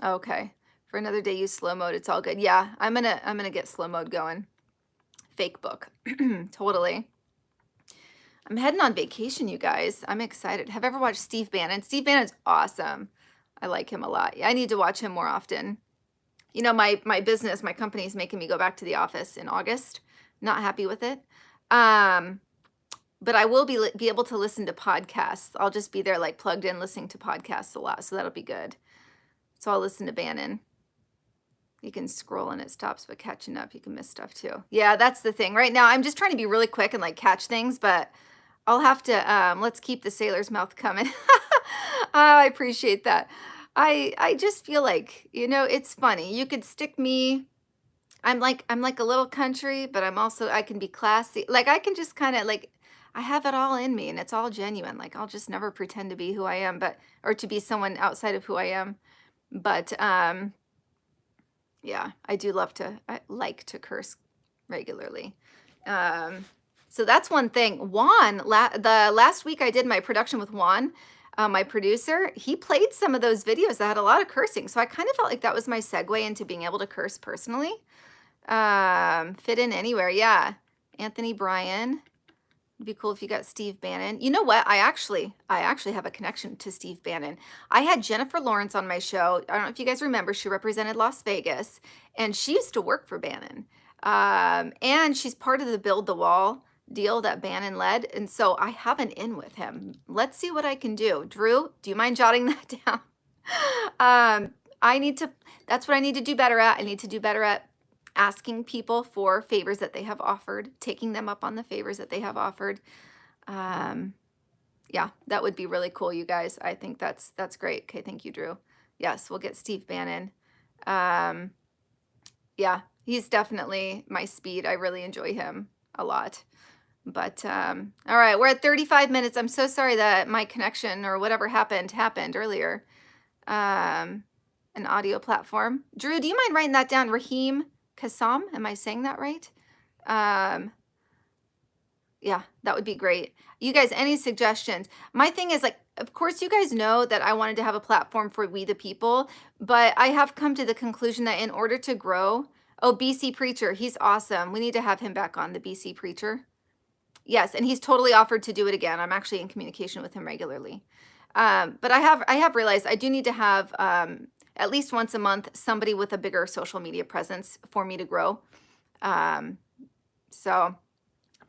okay. For another day, use slow mode. It's all good. Yeah, I'm gonna get slow mode going. Fake book. Totally. I'm heading on vacation, you guys. I'm excited. Have you ever watched Steve Bannon? Steve Bannon's awesome. I like him a lot. I need to watch him more often. You know, my business, my company is making me go back to the office in August. Not happy with it. But I will be able to listen to podcasts. I'll just be there like plugged in listening to podcasts a lot. So that'll be good. So I'll listen to Bannon. You can scroll and it stops, but catching up, you can miss stuff too. Yeah, that's the thing. Right now, I'm just trying to be really quick and like catch things, but I'll have to, let's keep the sailor's mouth coming. I appreciate that. I just feel like, you know, it's funny. You could stick me, I'm like a little country, but I can be classy. Like I can just kind of like, I have it all in me and it's all genuine. Like I'll just never pretend to be who I am, or to be someone outside of who I am. But, yeah, I like to curse regularly. So that's one thing. Juan, the last week I did my production with Juan, my producer, he played some of those videos that had a lot of cursing. So I kind of felt like that was my segue into being able to curse personally. Fit in anywhere. Yeah. Anthony Bryan. It'd be cool if you got Steve Bannon. You know what? I actually have a connection to Steve Bannon. I had Jennifer Lawrence on my show. I don't know if you guys remember. She represented Las Vegas, and she used to work for Bannon. And she's part of the Build the Wall deal that Bannon led. And so I have an in with him. Let's see what I can do. Drew, do you mind jotting that down? That's what I need to do better at. I need to do better at asking people for favors that they have offered, taking them up on the favors that they have offered. Yeah, that would be really cool, you guys. I think that's great. Okay, thank you, Drew. Yes, we'll get Steve Bannon. Yeah, he's definitely my speed. I really enjoy him a lot. But all right, we're at 35 minutes. I'm so sorry that my connection or whatever happened earlier. An audio platform. Drew, do you mind writing that down? Raheem Kassam, am I saying that right? Yeah, that would be great. You guys, any suggestions? My thing is, like, of course, you guys know that I wanted to have a platform for we the people, but I have come to the conclusion that in order to grow, BC Preacher, he's awesome. We need to have him back on, the BC Preacher. Yes, and he's totally offered to do it again. I'm actually in communication with him regularly. But I have realized I do need to have at least once a month somebody with a bigger social media presence for me to grow. So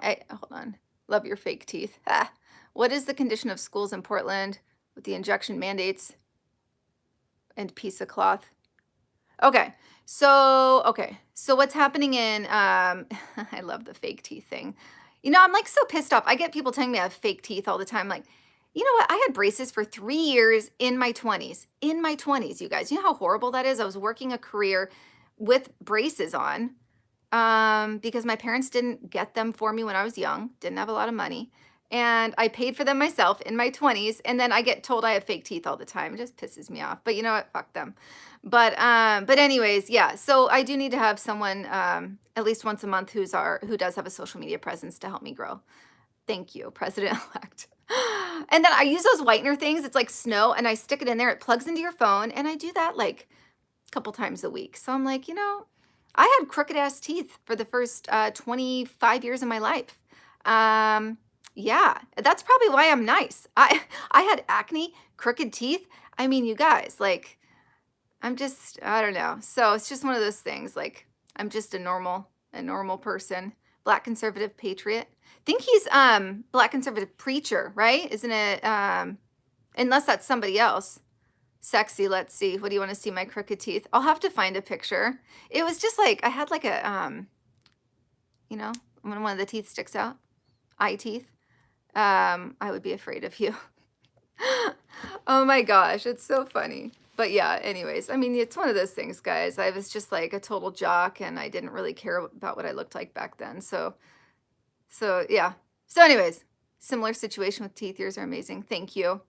hold on. Love your fake teeth. What is the condition of schools in Portland with the injection mandates and piece of cloth? Okay. So what's happening in I love the fake teeth thing. You know, I'm like so pissed off. I get people telling me I have fake teeth all the time. Like, you know what? I had braces for 3 years in my 20s. In my 20s, you guys. You know how horrible that is? I was working a career with braces on because my parents didn't get them for me when I was young, didn't have a lot of money. And I paid for them myself in my 20s. And then I get told I have fake teeth all the time. It just pisses me off. But you know what? Fuck them. But anyways, yeah. So I do need to have someone at least once a month who does have a social media presence to help me grow. Thank you, President-elect. And then I use those whitener things. It's like snow, and I stick it in there. It plugs into your phone, and I do that like a couple times a week. So I'm like, you know, I had crooked ass teeth for the first 25 years of my life. Yeah, that's probably why I'm nice. I had acne, crooked teeth. I mean, you guys, like, I don't know. So it's just one of those things. Like, I'm just a normal person. Black conservative patriot. Think he's black conservative preacher, right? Isn't it? Unless that's somebody else. Sexy. Let's see. What do you want to see? My crooked teeth. I'll have to find a picture. It was just like I had like a you know, when one of the teeth sticks out, eye teeth. I would be afraid of you. Oh my gosh, it's so funny. But yeah, anyways, I mean, it's one of those things, guys. I was just like a total jock, and I didn't really care about what I looked like back then. So yeah. So anyways, similar situation with teeth. Yours are amazing. Thank you.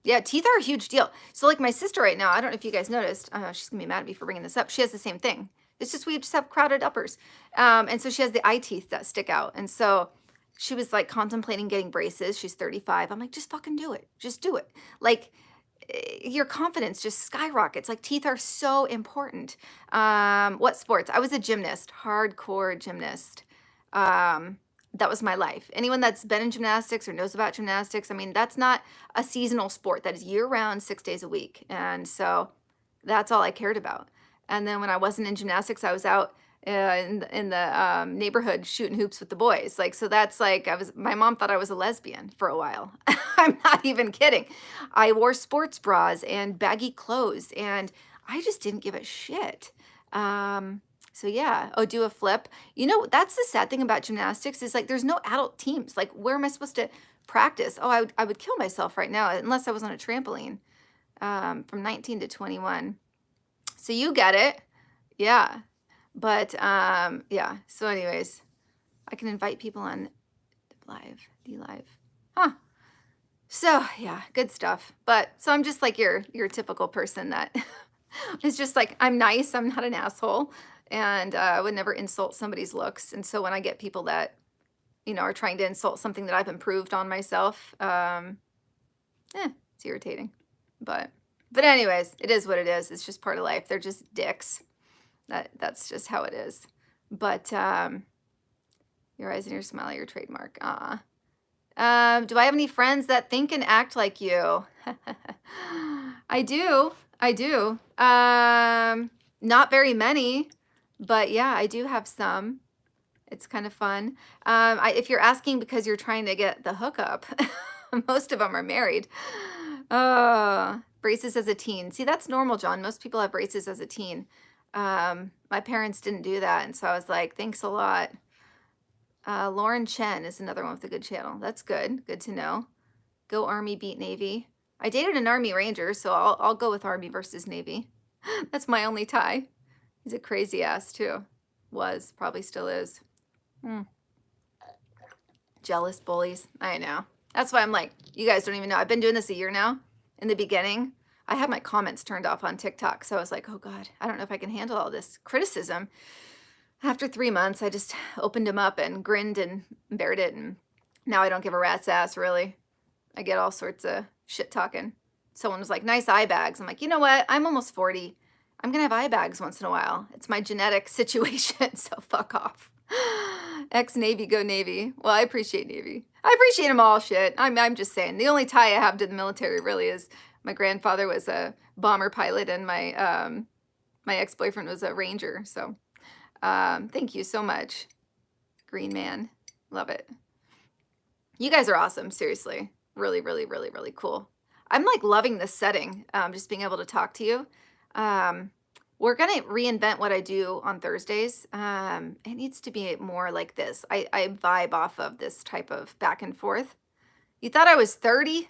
Yeah, teeth are a huge deal. So like my sister right now, I don't know if you guys noticed, she's gonna be mad at me for bringing this up. She has the same thing. It's just we just have crowded uppers. And so she has the eye teeth that stick out. And so she was like contemplating getting braces. She's 35. I'm like, just fucking do it. Just do it. Like your confidence just skyrockets. Like teeth are so important. What sports? I was a gymnast, hardcore gymnast. That was my life. Anyone that's been in gymnastics or knows about gymnastics, I mean, that's not a seasonal sport. That is year-round, 6 days a week. And so that's all I cared about. And then when I wasn't in gymnastics, I was out in the neighborhood shooting hoops with the boys. Like, so that's like, my mom thought I was a lesbian for a while. I'm not even kidding. I wore sports bras and baggy clothes, and I just didn't give a shit. So yeah. Oh, do a flip. You know, that's the sad thing about gymnastics is like there's no adult teams. Like, where am I supposed to practice? Oh, I would kill myself right now unless I was on a trampoline from 19 to 21. So you get it. Yeah. But yeah. So anyways, I can invite people on live. Huh. So yeah, good stuff. But so I'm just like your typical person that is just like, I'm nice. I'm not an asshole. And I would never insult somebody's looks. And so when I get people that, you know, are trying to insult something that I've improved on myself, It's irritating. But anyways, it is what it is. It's just part of life. They're just dicks. That's just how it is. But your eyes and your smile are your trademark. Do I have any friends that think and act like you? I do. Not very many, but yeah, I do have some. It's kind of fun. If you're asking because you're trying to get the hookup, most of them are married. Braces as a teen. See, that's normal, John. Most people have braces as a teen. My parents didn't do that, and so I was like, thanks a lot. Lauren Chen is another one with a good channel. That's good. Good to know. Go Army, beat Navy. I dated an Army Ranger, so I'll go with Army versus Navy. That's my only tie. He's a crazy ass, too. Was. Probably still is. Jealous bullies. I know. That's why I'm like, you guys don't even know. I've been doing this a year now. In the beginning, I had my comments turned off on TikTok. So I was like, oh God, I don't know if I can handle all this criticism. After 3 months, I just opened them up and grinned and bared it. And now I don't give a rat's ass, really. I get all sorts of shit talking. Someone was like, nice eye bags. I'm like, you know what? I'm almost 40. I'm going to have eye bags once in a while. It's my genetic situation, so fuck off. Ex-Navy, go Navy. Well, I appreciate Navy. I appreciate them all, shit. I'm just saying. The only tie I have to the military really is my grandfather was a bomber pilot and my ex-boyfriend was a Ranger. So thank you so much, Green Man. Love it. You guys are awesome. Seriously. Really, really, really, really cool. I'm like loving this setting, just being able to talk to you. We're going to reinvent what I do on Thursdays. It needs to be more like this. I vibe off of this type of back and forth. You thought I was 30?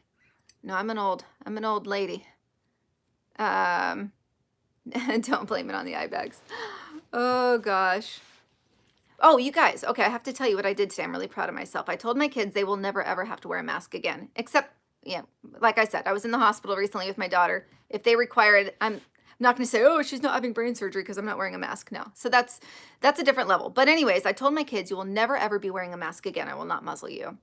No, I'm an old lady. Don't blame it on the eye bags. Oh, gosh. Oh, you guys. Okay, I have to tell you what I did today. I'm really proud of myself. I told my kids they will never, ever have to wear a mask again. Except, yeah, like I said, I was in the hospital recently with my daughter. If they require it, I'm not going to say, oh, she's not having brain surgery because I'm not wearing a mask. No. So that's a different level. But anyways, I told my kids, you will never, ever be wearing a mask again. I will not muzzle you.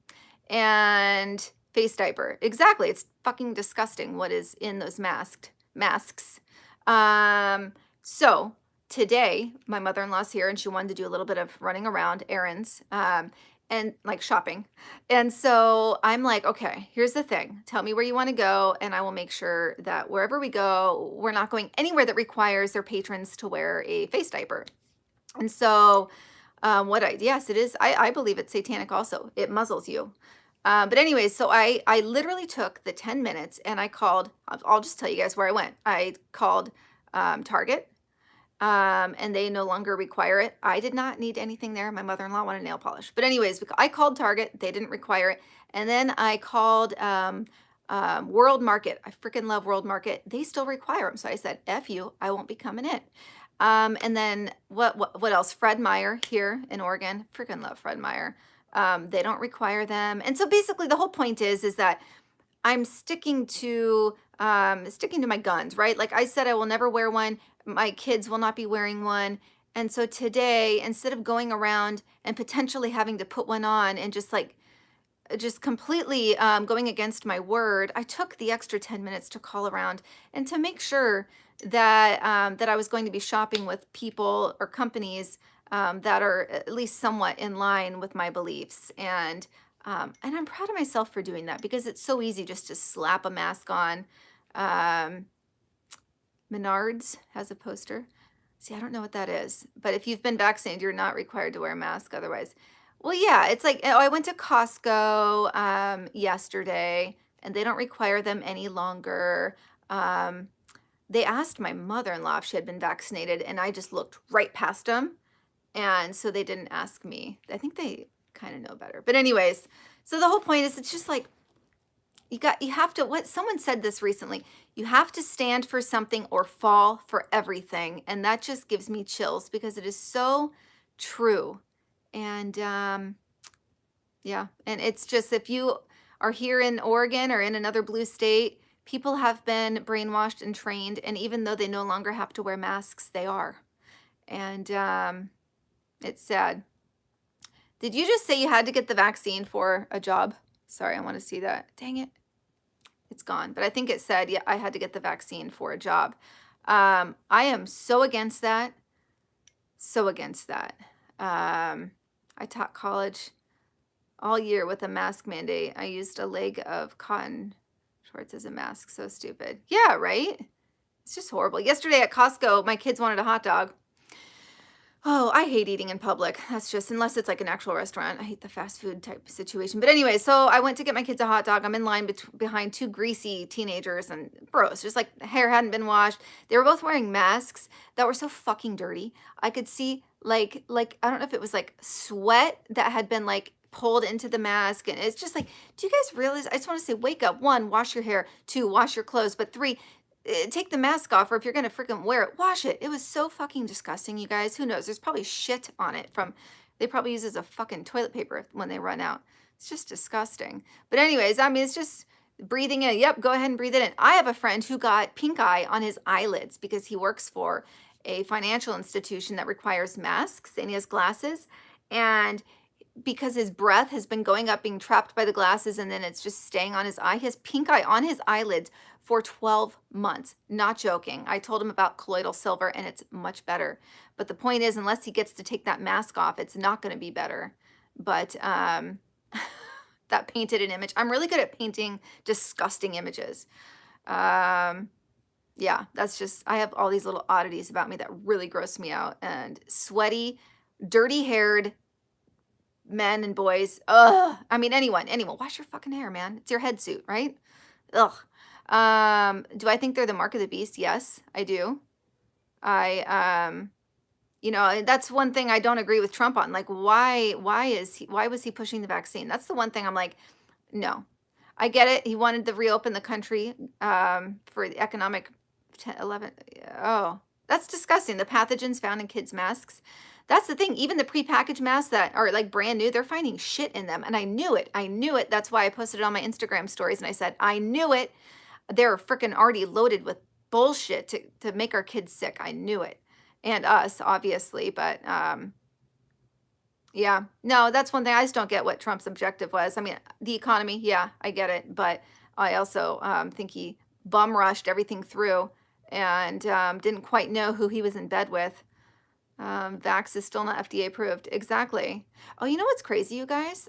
And face diaper. Exactly. It's fucking disgusting what is in those masks. So today, my mother-in-law's here and she wanted to do a little bit of running around errands and like shopping. And so I'm like, okay, here's the thing. Tell me where you want to go and I will make sure that wherever we go, we're not going anywhere that requires their patrons to wear a face diaper. And so yes, it is. I believe it's satanic also. It muzzles you. But anyways, so I literally took the 10 minutes and I called, I'll just tell you guys where I went. I called Target. And they no longer require it. I did not need anything there. My mother-in-law wanted nail polish. But anyways, I called Target. They didn't require it. And then I called World Market. I freaking love World Market. They still require them. So I said, F you, I won't be coming in. And then what else? Fred Meyer here in Oregon. Freaking love Fred Meyer. They don't require them. And so basically the whole point is that I'm sticking to my guns, right? Like I said, I will never wear one. My kids will not be wearing one. And so today, instead of going around and potentially having to put one on and just completely going against my word, I took the extra 10 minutes to call around and to make sure that that I was going to be shopping with people or companies that are at least somewhat in line with my beliefs. And I'm proud of myself for doing that because it's so easy just to slap a mask on. Menards has a poster. See, I don't know what that is, but if you've been vaccinated, you're not required to wear a mask otherwise. Well, yeah, it's like, oh, I went to Costco yesterday and they don't require them any longer. They asked my mother-in-law if she had been vaccinated and I just looked right past them. And so they didn't ask me. I think they kind of know better. But anyways, so the whole point is it's just like, you have to, what someone said this recently, you have to stand for something or fall for everything. And that just gives me chills because it is so true. And yeah, and it's just, if you are here in Oregon or in another blue state, people have been brainwashed and trained. And even though they no longer have to wear masks, they are. And it's sad. Did you just say you had to get the vaccine for a job? Sorry, I want to see that. Dang it. It's gone. But I think it said, yeah, I had to get the vaccine for a job. I am so against that. So against that. I taught college all year with a mask mandate. I used a leg of cotton shorts as a mask. So stupid. Yeah, right? It's just horrible. Yesterday at Costco, my kids wanted a hot dog. Oh, I hate eating in public. That's just, unless it's like an actual restaurant. I hate the fast food type situation. But anyway, so I went to get my kids a hot dog. I'm in line behind two greasy teenagers and bros, just like hair hadn't been washed. They were both wearing masks that were so fucking dirty. I could see like I don't know if it was like sweat that had been like pulled into the mask. And it's just like, do you guys realize? I just want to say, wake up. 1, wash your hair. 2, wash your clothes. But 3, take the mask off, or if you're gonna freaking wear it, wash it. It was so fucking disgusting, you guys. Who knows? There's probably shit on it from, they probably use as a fucking toilet paper when they run out. It's just disgusting. But anyways, I mean, it's just breathing in. Yep, go ahead and breathe it in. I have a friend who got pink eye on his eyelids because he works for a financial institution that requires masks, and he has glasses. And because his breath has been going up, being trapped by the glasses, and then it's just staying on his eye. He has pink eye on his eyelids for 12 months. Not joking. I told him about colloidal silver, and it's much better. But the point is, unless he gets to take that mask off, it's not going to be better. But that painted an image. I'm really good at painting disgusting images. Yeah, that's just, I have all these little oddities about me that really gross me out. And sweaty, dirty-haired men and boys. Ugh. I mean, anyone, wash your fucking hair, man. It's your head suit, right? Ugh. Do I think they're the mark of the beast? Yes, I do. You know, that's one thing I don't agree with Trump on. Like, why was he pushing the vaccine? That's the one thing I'm like, no. I get it. He wanted to reopen the country for the economic 11. Oh, that's disgusting. The pathogens found in kids' masks. That's the thing. Even the prepackaged masks that are like brand new, they're finding shit in them. And I knew it. I knew it. That's why I posted it on my Instagram stories. And I said, I knew it. They're freaking already loaded with bullshit to make our kids sick. I knew it. And us, obviously. But yeah, no, that's one thing. I just don't get what Trump's objective was. I mean, the economy, yeah, I get it. But I also think he bum rushed everything through and didn't quite know who he was in bed with. Vax is still not FDA approved. Exactly. Oh, you know what's crazy, you guys?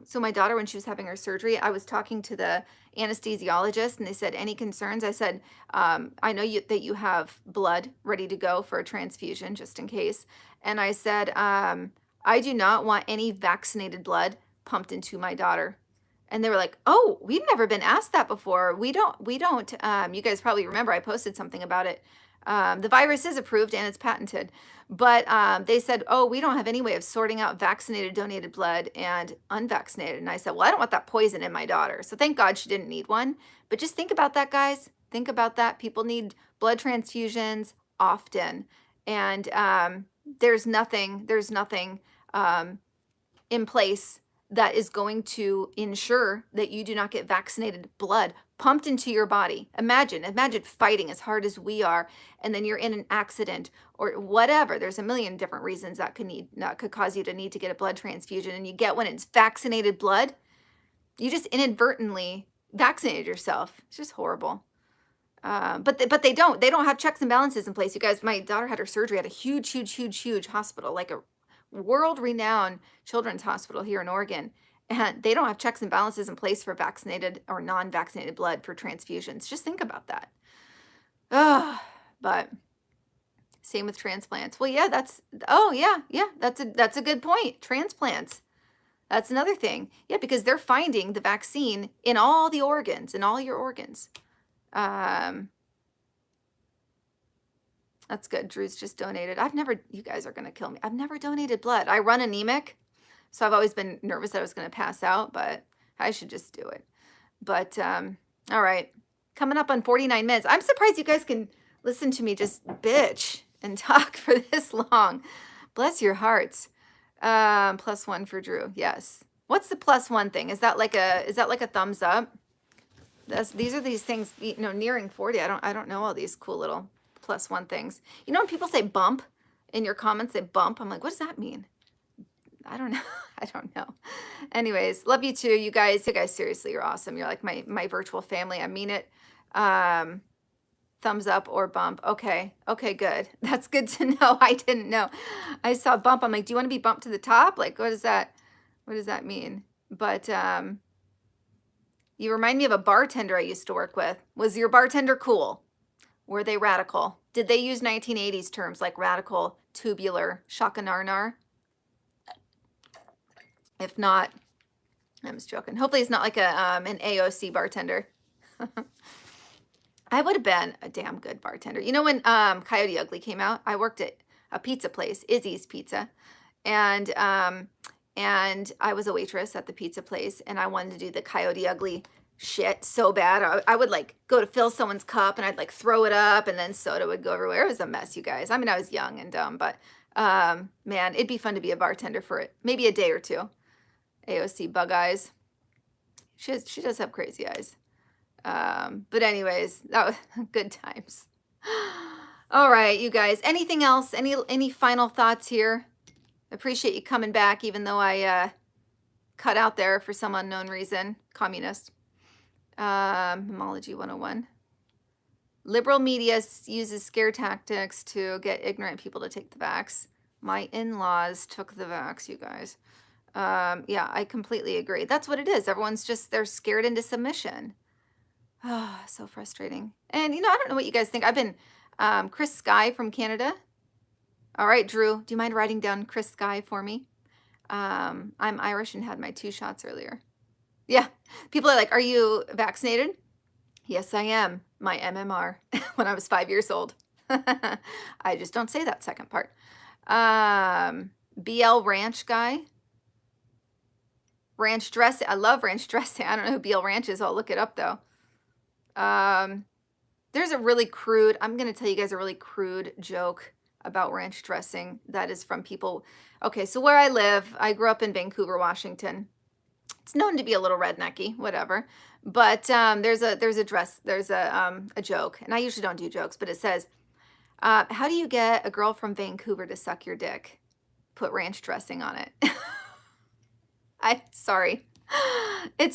So my daughter, when she was having her surgery, I was talking to the anesthesiologist, and they said, any concerns? I said, I know that you have blood ready to go for a transfusion, just in case. And I said, I do not want any vaccinated blood pumped into my daughter. And they were like, oh, we've never been asked that before. We don't, you guys probably remember I posted something about it. The virus is approved and it's patented, but they said, oh, we don't have any way of sorting out vaccinated donated blood and unvaccinated. And I said, well, I don't want that poison in my daughter. So thank God she didn't need one. But just think about that, guys. Think about that. People need blood transfusions often. And there's nothing in place that is going to ensure that you do not get vaccinated blood pumped into your body. Imagine fighting as hard as we are, and then you're in an accident or whatever. There's a million different reasons that could cause you to need to get a blood transfusion, and you get when it's vaccinated blood, you just inadvertently vaccinated yourself. It's just horrible. But they don't have checks and balances in place. You guys, my daughter had her surgery at a huge hospital, like a world-renowned children's hospital here in Oregon. And they don't have checks and balances in place for vaccinated or non-vaccinated blood for transfusions. Just think about that. But same with transplants. Well, yeah, that's a good point. Transplants. That's another thing. Yeah, because they're finding the vaccine in all the organs, in all your organs. That's good. Drew's just donated. You guys are going to kill me. I've never donated blood. I run anemic, so I've always been nervous that I was going to pass out, but I should just do it. But, all right. Coming up on 49 minutes. I'm surprised you guys can listen to me just bitch and talk for this long. Bless your hearts. +1 for Drew. Yes. What's the +1 thing? Is that like a thumbs up? These are these things, nearing 40. I don't know all these cool little +1 things. You know when people say bump in your comments, say bump, I'm like, what does that mean? I don't know. I don't know. Anyways, love you too. You guys seriously, you're awesome. You're like my virtual family. I mean it. Um, thumbs up or bump. Okay. Okay, good. That's good to know. I didn't know. I saw bump. I'm like, do you want to be bumped to the top? Like, what does that mean? But you remind me of a bartender I used to work with. Was your bartender cool? Were they radical? Did they use 1980s terms like radical, tubular, shakanarnar? If not, I'm just joking. Hopefully it's not like an AOC bartender. I would have been a damn good bartender. You know when Coyote Ugly came out, I worked at a pizza place, Izzy's Pizza, and I was a waitress at the pizza place, and I wanted to do the Coyote Ugly shit so bad. I would like go to fill someone's cup, and I'd like throw it up, and then soda would go everywhere. It was a mess, you guys. I mean, I was young and dumb, but man, it'd be fun to be a bartender for it. Maybe a day or two. AOC bug eyes. She does have crazy eyes. But anyways, that was good times. All right, you guys. Anything else? Any final thoughts here? Appreciate you coming back, even though I cut out there for some unknown reason. Communist. Homology 101. Liberal media uses scare tactics to get ignorant people to take the vax. My in-laws took the vax, you guys. Yeah, I completely agree. That's what it is. Everyone's they're scared into submission. Oh, so frustrating. And, I don't know what you guys think. I've been, Chris Sky from Canada. All right, Drew, do you mind writing down Chris Sky for me? I'm Irish and had my 2 shots earlier. Yeah, people are like, are you vaccinated? Yes, I am. My MMR when I was 5 years old. I just don't say that second part. BL Ranch guy. Ranch dressing. I love ranch dressing. I don't know who BL Ranch is. I'll look it up though. There's a really crude, I'm going to tell you guys a really crude joke about ranch dressing that is from people. Okay, so where I live, I grew up in Vancouver, Washington. It's known to be a little rednecky, whatever. But there's a joke, and I usually don't do jokes, but it says, how do you get a girl from Vancouver to suck your dick? Put ranch dressing on it. Sorry.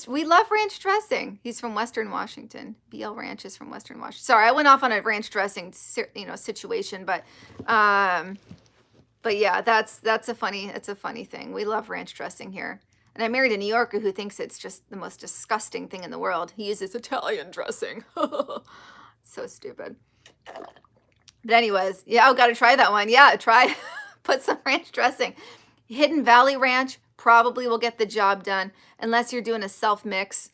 We love ranch dressing. He's from Western Washington. BL Ranch is from Western Washington. Sorry, I went off on a ranch dressing, situation, but yeah, that's a funny thing. We love ranch dressing here. And I married a New Yorker who thinks it's just the most disgusting thing in the world. He uses Italian dressing. So stupid. But anyways, yeah, I've got to try that one. Yeah, try put some ranch dressing. Hidden Valley Ranch probably will get the job done unless you're doing a self mix.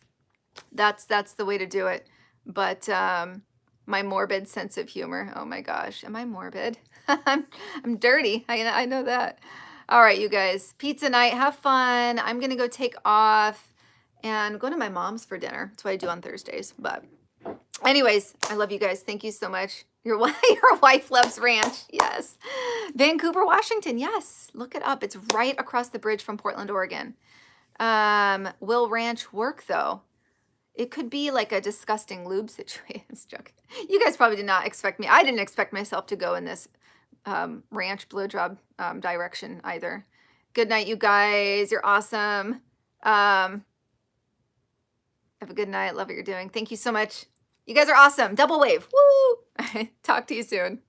That's the way to do it. But my morbid sense of humor. Oh my gosh, am I morbid? I'm dirty. I know that. All right, you guys. Pizza night. Have fun. I'm gonna go take off and go to my mom's for dinner. That's what I do on Thursdays. But anyways, I love you guys. Thank you so much. Your wife loves ranch. Yes. Vancouver, Washington. Yes. Look it up. It's right across the bridge from Portland, Oregon. Will ranch work though? It could be like a disgusting lube situation. Joking. You guys probably did not expect me. I didn't expect myself to go in this ranch blowjob direction either. Good night, you guys. You're awesome. Have a good night. Love what you're doing. Thank you so much. You guys are awesome. Double wave. Woo! Talk to you soon.